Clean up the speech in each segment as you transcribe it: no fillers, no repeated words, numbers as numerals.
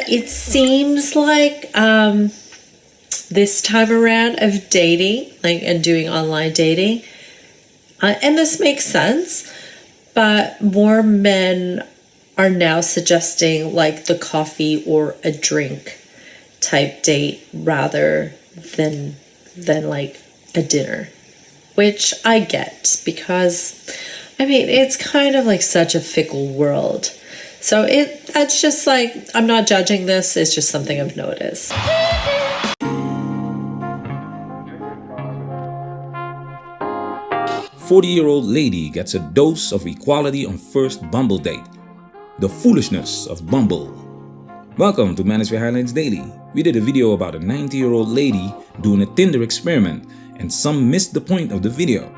it seems like this time around of dating, like, and doing online dating, and this makes sense, but more men are now suggesting like the coffee or a drink type date rather than like a dinner, which I get because I mean it's kind of like such a fickle world. So that's just like, I'm not judging this, it's just something I've noticed. 40-year-old lady gets a dose of equality on first Bumble date. The foolishness of Bumble. Welcome to Manosphere Highlights Daily. We did a video about a 90-year-old lady doing a Tinder experiment, and some missed the point of the video.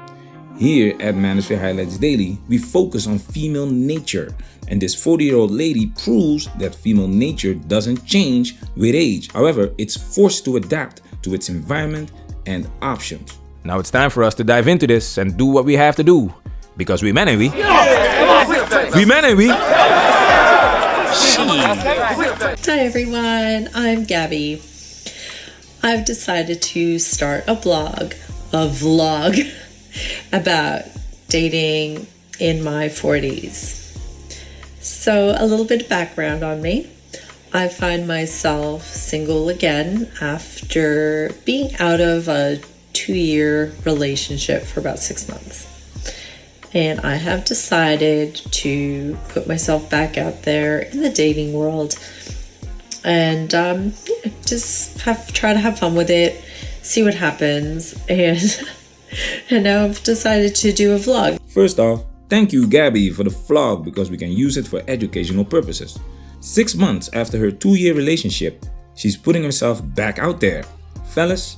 Here at Manosphere Highlights Daily, we focus on female nature, and this 40-year-old lady proves that female nature doesn't change with age. However, it's forced to adapt to its environment and options. Now it's time for us to dive into this and do what we have to do. Because we men, ain't we? We men, ain't we? Hi everyone, I'm Gabby. I've decided to start a vlog about dating in my 40s. So a little bit of background on me. I find myself single again after being out of a 2-year relationship for about 6 months. And I have decided to put myself back out there in the dating world and just try to have fun with it, see what happens, and now I've decided to do a vlog. First off, thank you Gabby for the vlog because we can use it for educational purposes. 6 months after her 2-year relationship, she's putting herself back out there. Fellas,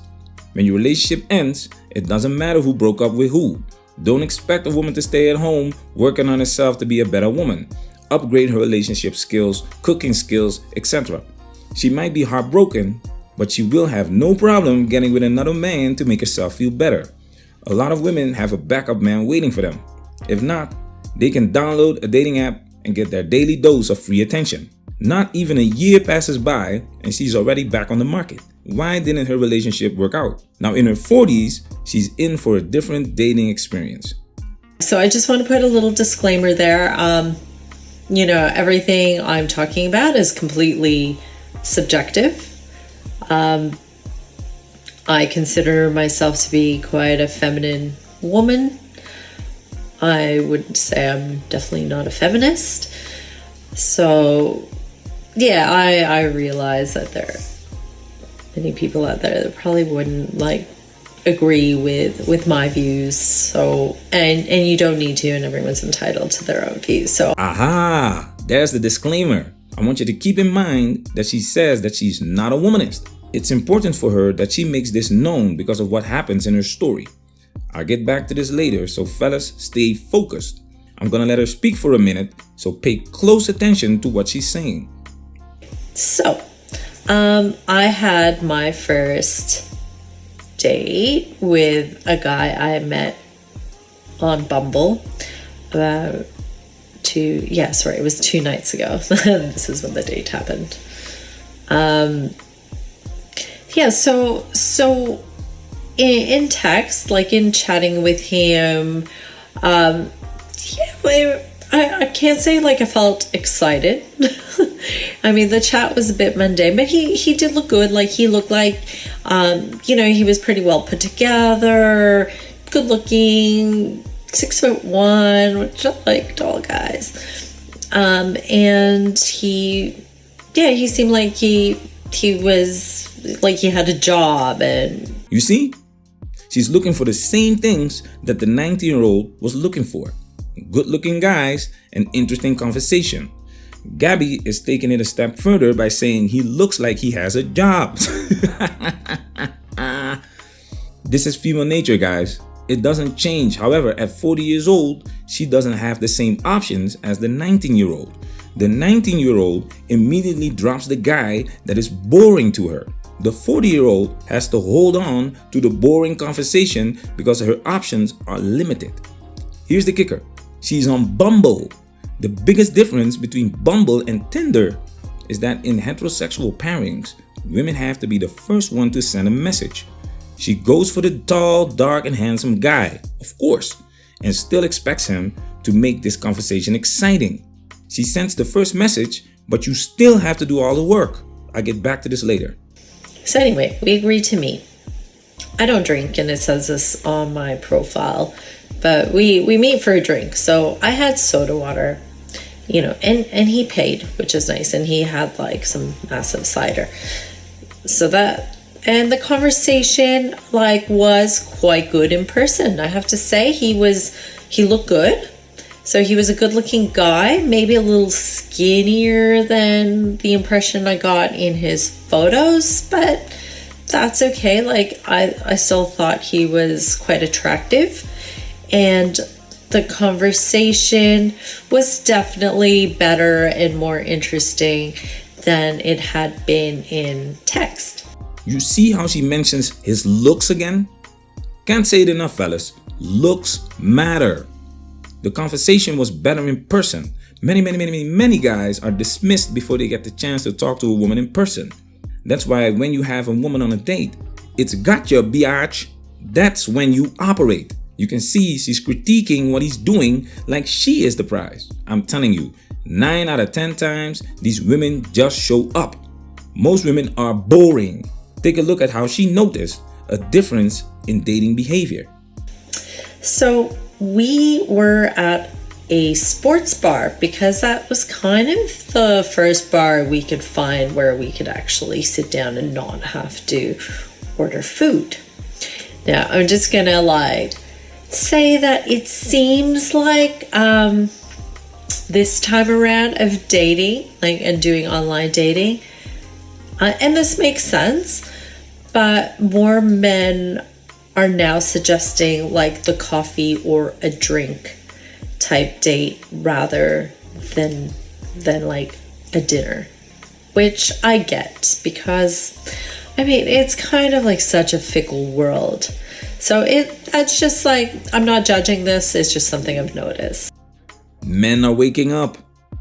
when your relationship ends, it doesn't matter who broke up with who. Don't expect a woman to stay at home working on herself to be a better woman. Upgrade her relationship skills, cooking skills, etc. She might be heartbroken, but she will have no problem getting with another man to make herself feel better. A lot of women have a backup man waiting for them. If not, they can download a dating app and get their daily dose of free attention. Not even a year passes by and she's already back on the market. Why didn't her relationship work out? Now in her 40s, she's in for a different dating experience. So I just want to put a little disclaimer there. Everything I'm talking about is completely subjective. I consider myself to be quite a feminine woman. I would say I'm definitely not a feminist. So yeah, I realize that there are many people out there that probably wouldn't agree with my views. So and you don't need to, and everyone's entitled to their own views. So aha, there's the disclaimer. I want you to keep in mind that she says that she's not a womanist. It's important for her that she makes this known because of what happens in her story. I'll get back to this later, so fellas, stay focused. I'm gonna let her speak for a minute, so pay close attention to what she's saying. So, I had my first date with a guy I met on Bumble it was 2 nights ago. This is when the date happened. So in text, like in chatting with him, I can't say I felt excited. I mean, the chat was a bit mundane, but he did look good. He looked like, he was pretty well put together, good looking, 6'1", which I like tall guys. And he seemed like he was like he had a job. And you see, she's looking for the same things that the 90-year-old was looking for. Good-looking guys and interesting conversation. Gabby is taking it a step further by saying he looks like he has a job. This is female nature, guys. It doesn't change. However, at 40 years old, she doesn't have the same options as the 19-year-old. The 19-year-old immediately drops the guy that is boring to her. The 40-year-old has to hold on to the boring conversation because her options are limited. Here's the kicker. She's on Bumble. The biggest difference between Bumble and Tinder is that in heterosexual pairings, women have to be the first one to send a message. She goes for the tall, dark, and handsome guy, of course, and still expects him to make this conversation exciting. She sends the first message, but you still have to do all the work. I'll get back to this later. So anyway, we agreed to meet. I don't drink, and it says this on my profile, but we meet for a drink. So I had soda water, and he paid, which is nice, and he had like some massive cider. So that, and the conversation was quite good in person. I have to say, he looked good. So he was a good looking guy, maybe a little skinnier than the impression I got in his photos, but that's okay. I still thought he was quite attractive, and the conversation was definitely better and more interesting than it had been in text. You see how she mentions his looks again? Can't say it enough, fellas. Looks matter. The conversation was better in person. Many guys are dismissed before they get the chance to talk to a woman in person. That's why when you have a woman on a date, it's gotcha, biatch. That's when you operate. You can see she's critiquing what he's doing like she is the prize. I'm telling you, 9 out of 10 times, these women just show up. Most women are boring. Take a look at how she noticed a difference in dating behavior. So we were at a sports bar because that was kind of the first bar we could find where we could actually sit down and not have to order food. Now, I'm just gonna say that it seems like this time around of dating, and doing online dating, and this makes sense, but more men are now suggesting the coffee or a drink type date rather than a dinner, which I get because it's kind of such a fickle world. So that's just I'm not judging this, it's just something I've noticed. Men are waking up.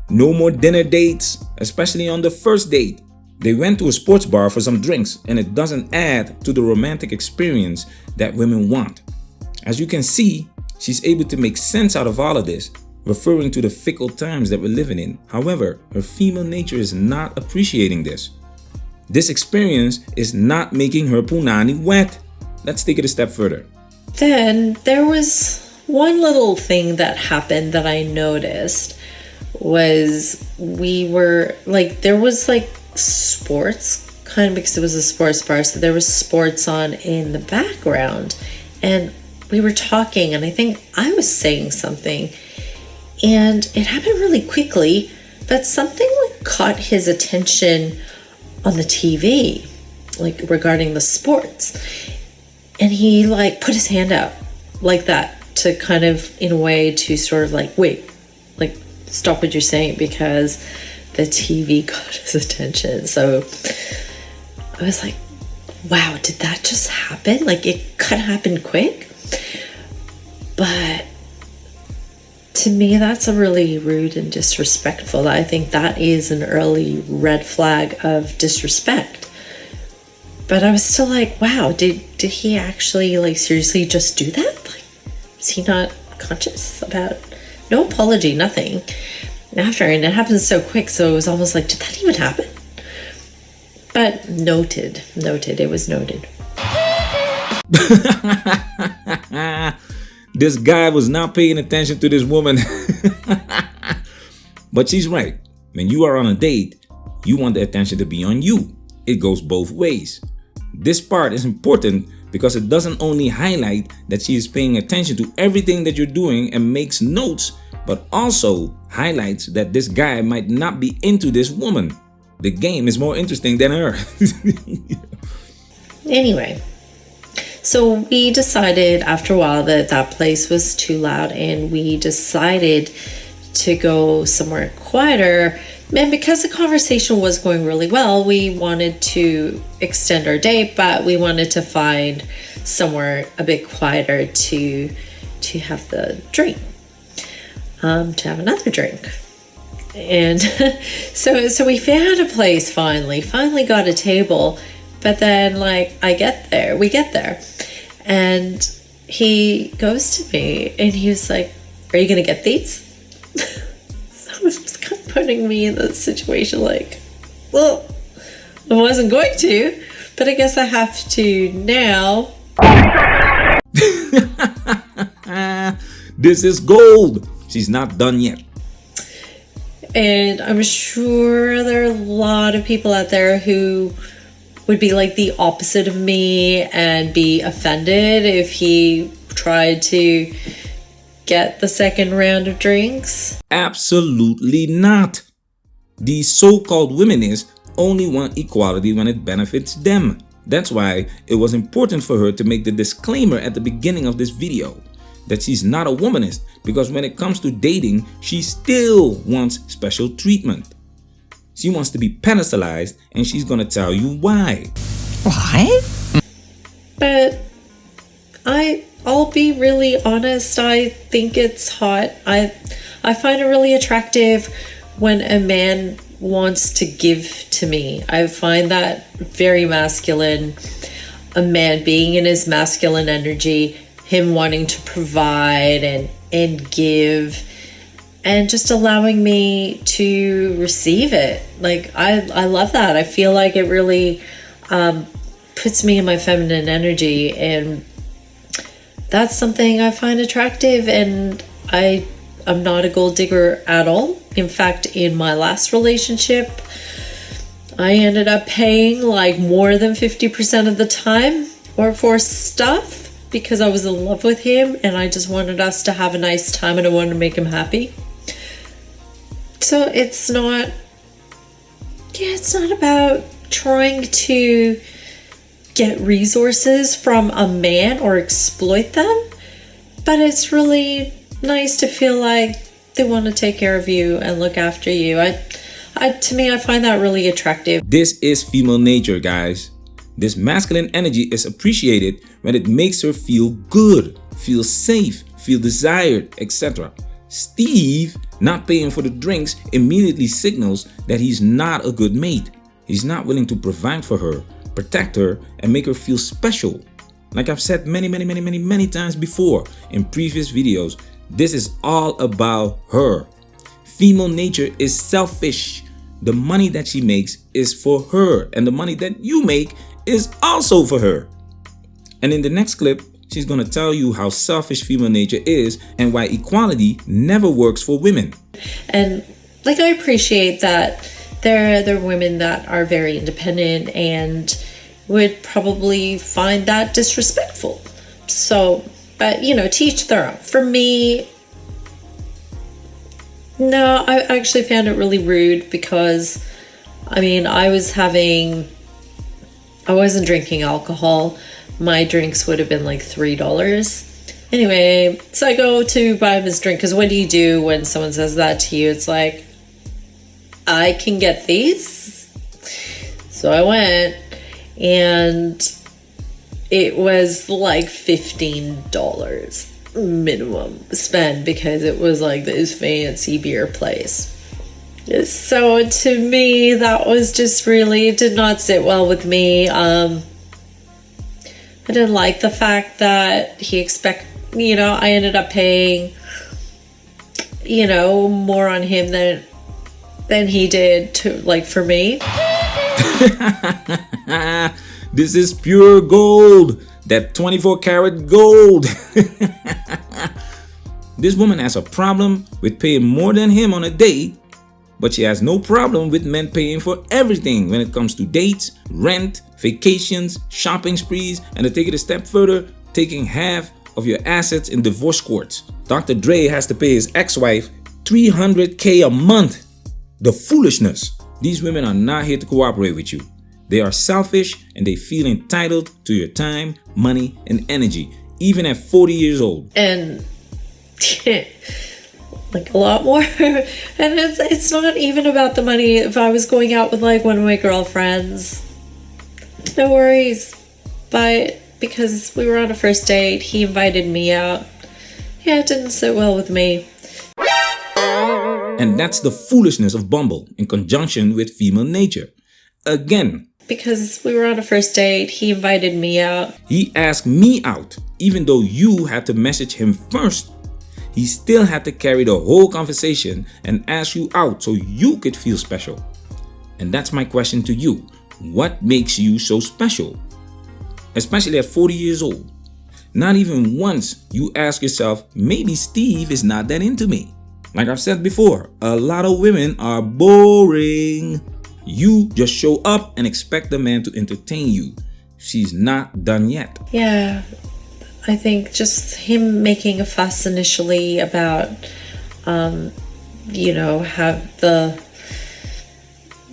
No more dinner dates, especially on the first date. They went to a sports bar for some drinks, and it doesn't add to the romantic experience that women want. As you can see, she's able to make sense out of all of this, referring to the fickle times that we're living in. However, her female nature is not appreciating this. This experience is not making her punani wet. Let's take it a step further. Then there was one little thing that happened that I noticed was there was sports, kind of, because it was a sports bar, so there was sports on in the background, and we were talking, and I think I was saying something, and it happened really quickly, but something caught his attention on the TV, regarding the sports, and he put his hand out like that to kind of, in a way, to sort of wait, stop what you're saying, because the TV got his attention. So I was like, wow, did that just happen? It could happen quick. But to me, that's a really rude and disrespectful. I think that is an early red flag of disrespect. But I was still wow, did he actually seriously just do that? Is he not conscious about? No apology, nothing. After, and it happened so quick, so it was almost did that even happen? But noted, it was noted. This guy was not paying attention to this woman. But she's right. When you are on a date, you want the attention to be on you. It goes both ways. This part is important because it doesn't only highlight that she is paying attention to everything that you're doing and makes notes, but also highlights that this guy might not be into this woman. The game is more interesting than her. Anyway, so we decided after a while that that place was too loud, and we decided to go somewhere quieter. And because the conversation was going really well, we wanted to extend our date, but we wanted to find somewhere a bit quieter to have the drink. To have another drink. And so we found a place finally got a table. But then like we get there and he goes to me and he was like, "Are you gonna get these?" So it was kind of putting me in the situation like, well, I wasn't going to, but I guess I have to now. This is gold. She's not done yet. And I'm sure there are a lot of people out there who would be like the opposite of me and be offended if he tried to get the second round of drinks. Absolutely not. These so-called womanists only want equality when it benefits them. That's why it was important for her to make the disclaimer at the beginning of this video that she's not a womanist, because when it comes to dating, she still wants special treatment. She wants to be pedestalized, and she's gonna tell you why. Why? But I'll be really honest, I think it's hot. I find it really attractive when a man wants to give to me. I find that very masculine. A man being in his masculine energy, him wanting to provide and give, and just allowing me to receive it. Like I love that. I feel like it really puts me in my feminine energy, and that's something I find attractive. And I'm not a gold digger at all. In fact, in my last relationship, I ended up paying like more than 50% of the time or for stuff, because I was in love with him and I just wanted us to have a nice time and I wanted to make him happy. So it's not about trying to get resources from a man or exploit them, but it's really nice to feel like they want to take care of you and look after you. To me, I find that really attractive. This is female nature, guys. This masculine energy is appreciated when it makes her feel good, feel safe, feel desired, etc. Steve, not paying for the drinks, immediately signals that he's not a good mate. He's not willing to provide for her, protect her, and make her feel special. Like I've said many times before in previous videos, this is all about her. Female nature is selfish. The money that she makes is for her, and the money that you make is also for her. And in the next clip, she's gonna tell you how selfish female nature is and why equality never works for women. And like, I appreciate that there are women that are very independent and would probably find that disrespectful. So, but you know, to each their own. For me, no, I actually found it really rude because, I mean, I wasn't drinking alcohol. My drinks would have been like $3. Anyway, so I go to buy him his drink, because what do you do when someone says that to you? It's like, I can get these. So I went, and it was like $15 minimum spend, because it was like this fancy beer place. So to me, that was just really, it did not sit well with me. I didn't like the fact that I ended up paying, more on him than he did for me. This is pure gold. That 24 karat gold. This woman has a problem with paying more than him on a date, but she has no problem with men paying for everything when it comes to dates, rent, vacations, shopping sprees, and to take it a step further, taking half of your assets in divorce courts. Dr. Dre has to pay his ex-wife $300K a month. The foolishness. These women are not here to cooperate with you. They are selfish and they feel entitled to your time, money, and energy, even at 40 years old. And like a lot more. And it's not even about the money. If I was going out with like one of my girlfriends, no worries. But because we were on a first date, he invited me out. Yeah, it didn't sit well with me. And that's the foolishness of Bumble in conjunction with female nature. Again, because we were on a first date, he invited me out. He asked me out, even though you had to message him first. He still had to carry the whole conversation and ask you out so you could feel special. And that's my question to you. What makes you so special? Especially at 40 years old. Not even once you ask yourself, maybe Steve is not that into me. Like I've said before, a lot of women are boring. You just show up and expect the man to entertain you. She's not done yet. Yeah, I think just him making a fuss initially about,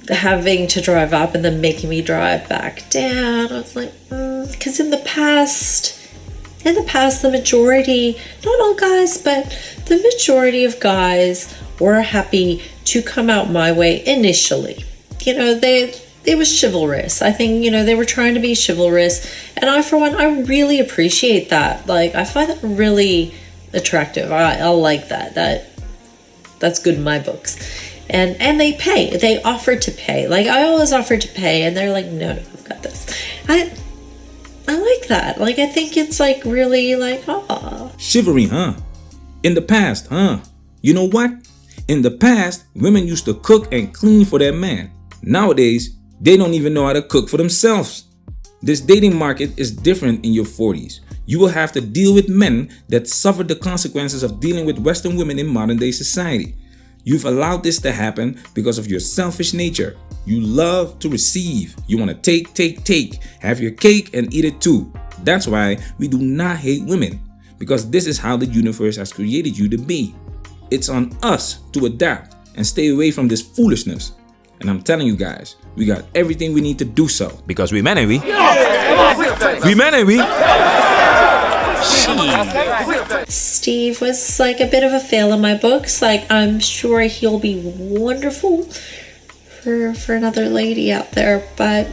having to drive up and then making me drive back down. I was like, because in the past, the majority, not all guys, but the majority of guys were happy to come out my way initially. It was chivalrous. I think, they were trying to be chivalrous. And I, for one, I really appreciate that. Like, I find that really attractive. I like that. That's good in my books. And they pay. They offer to pay. Like, I always offer to pay. And they're like, no, I've got this. I like that. Like, I think it's like really like, ah. Chivalry, huh? In the past, huh? You know what? In the past, women used to cook and clean for their man. Nowadays, they don't even know how to cook for themselves. This dating market is different in your 40s. You will have to deal with men that suffered the consequences of dealing with Western women in modern day society. You've allowed this to happen because of your selfish nature. You love to receive. You want to take, have your cake and eat it too. That's why we do not hate women, because this is how the universe has created you to be. It's on us to adapt and stay away from this foolishness. And I'm telling you guys, we got everything we need to do so. Because we men, ain't we? We men, ain't we? Steve was like a bit of a fail in my books. Like, I'm sure he'll be wonderful for another lady out there, but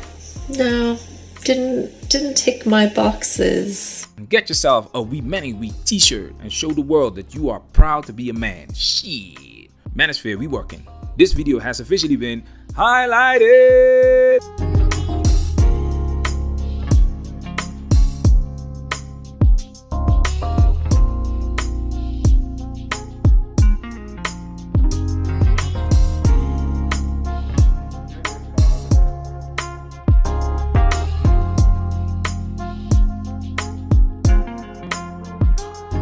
no, didn't tick my boxes. Get yourself a We Men Ain't We t-shirt and show the world that you are proud to be a man. Shit. Manosphere, we working. This video has officially been highlighted.